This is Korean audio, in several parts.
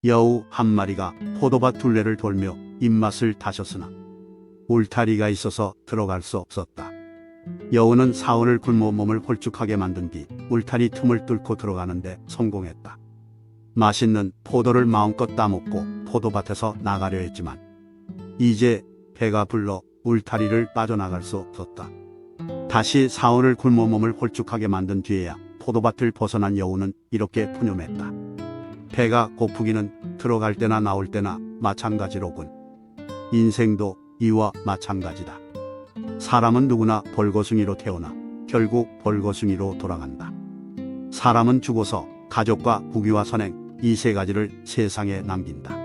여우 한 마리가 포도밭 둘레를 돌며 입맛을 다셨으나 울타리가 있어서 들어갈 수 없었다. 여우는 사흘을 굶어 몸을 홀쭉하게 만든 뒤 울타리 틈을 뚫고 들어가는데 성공했다. 맛있는 포도를 마음껏 따먹고 포도밭에서 나가려 했지만 이제 배가 불러 울타리를 빠져나갈 수 없었다. 다시 사흘을 굶어 몸을 홀쭉하게 만든 뒤에야 포도밭을 벗어난 여우는 이렇게 푸념했다. 배가 고프기는 들어갈 때나 나올 때나 마찬가지로군. 인생도 이와 마찬가지다. 사람은 누구나 벌거숭이로 태어나 결국 벌거숭이로 돌아간다. 사람은 죽어서 가족과 부귀와 선행 이 세 가지를 세상에 남긴다.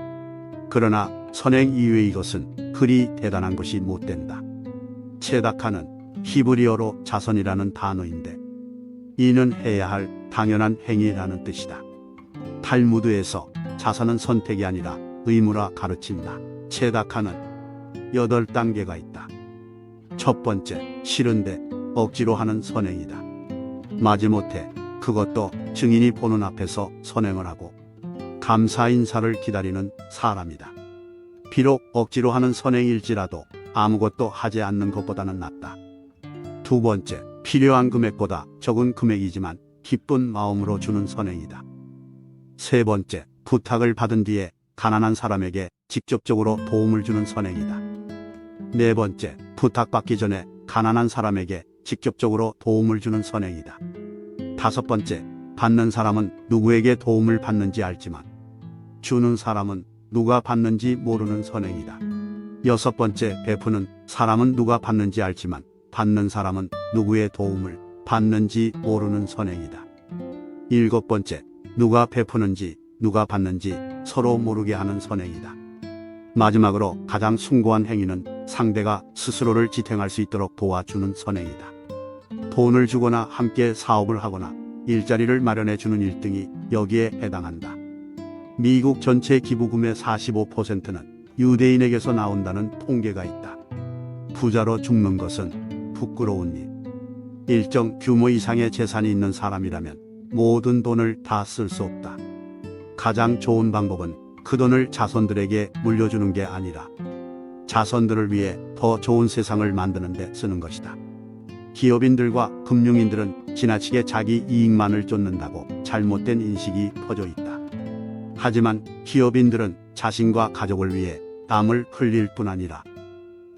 그러나 선행 이외의 것은 그리 대단한 것이 못 된다. 체다카는 히브리어로 자선이라는 단어인데 이는 해야 할 당연한 행위라는 뜻이다. 탈무드에서 자선은 선택이 아니라 의무라 가르친다. 체다카는 8단계가 있다. 첫 번째, 싫은데 억지로 하는 선행이다. 마지못해 그것도 증인이 보는 앞에서 선행을 하고 감사 인사를 기다리는 사람이다. 비록 억지로 하는 선행일지라도 아무것도 하지 않는 것보다는 낫다. 두 번째, 필요한 금액보다 적은 금액이지만 기쁜 마음으로 주는 선행이다. 세 번째, 부탁을 받은 뒤에 가난한 사람에게 직접적으로 도움을 주는 선행이다. 네 번째, 부탁받기 전에 가난한 사람에게 직접적으로 도움을 주는 선행이다. 다섯 번째, 받는 사람은 누구에게 도움을 받는지 알지만 주는 사람은 누가 받는지 모르는 선행이다. 여섯 번째, 베푸는 사람은 누가 받는지 알지만 받는 사람은 누구의 도움을 받는지 모르는 선행이다. 일곱 번째, 누가 베푸는지 누가 받는지 서로 모르게 하는 선행이다. 마지막으로 가장 숭고한 행위는 상대가 스스로를 지탱할 수 있도록 도와주는 선행이다. 돈을 주거나 함께 사업을 하거나 일자리를 마련해 주는 1등이 여기에 해당한다. 미국 전체 기부금의 45%는 유대인에게서 나온다는 통계가 있다. 부자로 죽는 것은 부끄러운 일. 일정 규모 이상의 재산이 있는 사람이라면 모든 돈을 다 쓸 수 없다. 가장 좋은 방법은 그 돈을 자손들에게 물려주는 게 아니라 자손들을 위해 더 좋은 세상을 만드는 데 쓰는 것이다. 기업인들과 금융인들은 지나치게 자기 이익만을 쫓는다고 잘못된 인식이 퍼져 있다. 하지만 기업인들은 자신과 가족을 위해 땀을 흘릴 뿐 아니라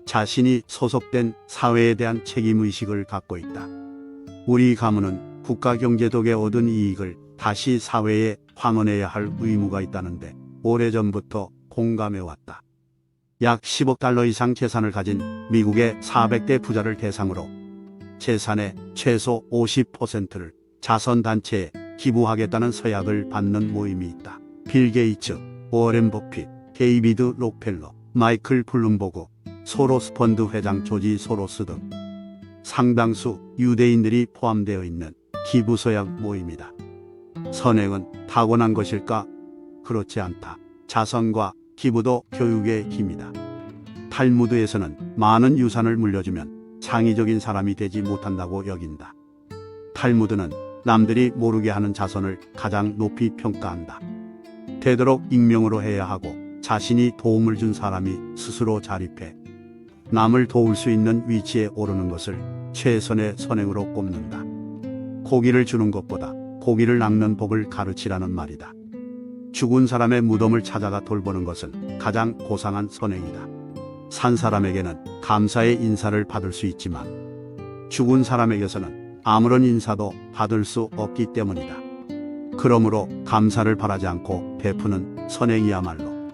자신이 소속된 사회에 대한 책임의식을 갖고 있다. 우리 가문은 국가경제 덕에 얻은 이익을 다시 사회에 환원해야 할 의무가 있다는데 오래전부터 공감해왔다. 약 10억 달러 이상 재산을 가진 미국의 400대 부자를 대상으로 재산의 최소 50%를 자선단체에 기부하겠다는 서약을 받는 모임이 있다. 빌 게이츠, 워렌 버핏, 데이비드 록펠러, 마이클 블룸버그, 소로스 펀드 회장 조지 소로스 등 상당수 유대인들이 포함되어 있는 기부 서약 모임이다. 선행은 타고난 것일까? 그렇지 않다. 자선과 기부도 교육의 힘이다. 탈무드에서는 많은 유산을 물려주면 창의적인 사람이 되지 못한다고 여긴다. 탈무드는 남들이 모르게 하는 자선을 가장 높이 평가한다. 되도록 익명으로 해야 하고 자신이 도움을 준 사람이 스스로 자립해 남을 도울 수 있는 위치에 오르는 것을 최선의 선행으로 꼽는다. 고기를 주는 것보다 고기를 낚는 법을 가르치라는 말이다. 죽은 사람의 무덤을 찾아가 돌보는 것은 가장 고상한 선행이다. 산 사람에게는 감사의 인사를 받을 수 있지만 죽은 사람에게서는 아무런 인사도 받을 수 없기 때문이다. 그러므로 감사를 바라지 않고 베푸는 선행이야말로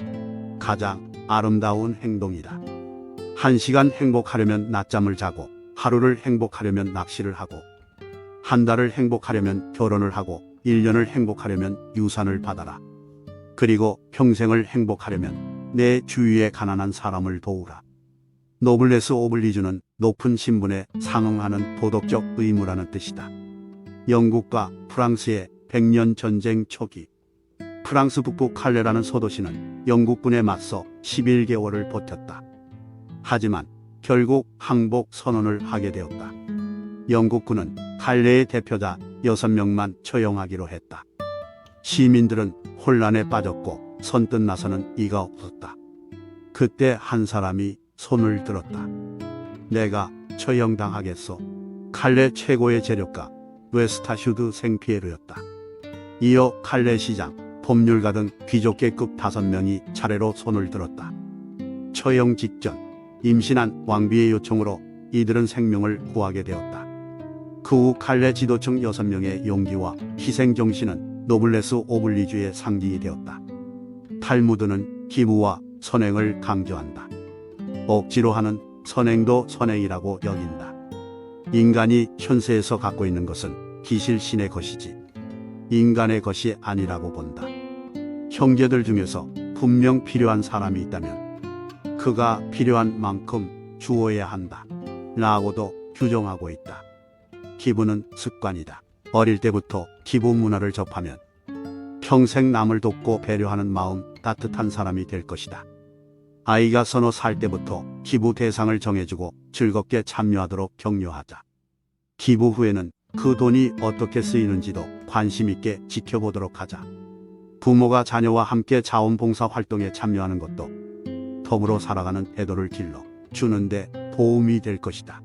가장 아름다운 행동이다. 1시간 행복하려면 낮잠을 자고, 하루를 행복하려면 낚시를 하고, 한 달을 행복하려면 결혼을 하고, 1년을 행복하려면 유산을 받아라. 그리고 평생을 행복하려면 내 주위에 가난한 사람을 도우라. 노블레스 오블리주는 높은 신분에 상응하는 도덕적 의무라는 뜻이다. 영국과 프랑스의 100년 전쟁 초기, 프랑스 북부 칼레라는 소도시는 영국군에 맞서 11개월을 버텼다. 하지만 결국 항복 선언을 하게 되었다. 영국군은 칼레의 대표자 6명만 처형하기로 했다. 시민들은 혼란에 빠졌고 선뜻 나서는 이가 없었다. 그때 한 사람이 손을 들었다. 내가 처형당하겠소. 칼레 최고의 재력가 웨스타슈드 생피에르였다. 이어 칼레 시장, 법률가 등 귀족계급 5명이 차례로 손을 들었다. 처형 직전 임신한 왕비의 요청으로 이들은 생명을 구하게 되었다. 그 후 칼레 지도층 6명의 용기와 희생정신은 노블레스 오블리주의 상징이 되었다. 탈무드는 기부와 선행을 강조한다. 억지로 하는 선행도 선행이라고 여긴다. 인간이 현세에서 갖고 있는 것은 기실신의 것이지 인간의 것이 아니라고 본다. 형제들 중에서 분명 필요한 사람이 있다면 그가 필요한 만큼 주어야 한다. 라고도 규정하고 있다. 기부는 습관이다. 어릴 때부터 기부 문화를 접하면 평생 남을 돕고 배려하는 마음 따뜻한 사람이 될 것이다. 아이가 서너 살 때부터 기부 대상을 정해주고 즐겁게 참여하도록 격려하자. 기부 후에는 그 돈이 어떻게 쓰이는지도 관심 있게 지켜보도록 하자. 부모가 자녀와 함께 자원봉사 활동에 참여하는 것도 더불어 살아가는 태도를 길러 주는데 도움이 될 것이다.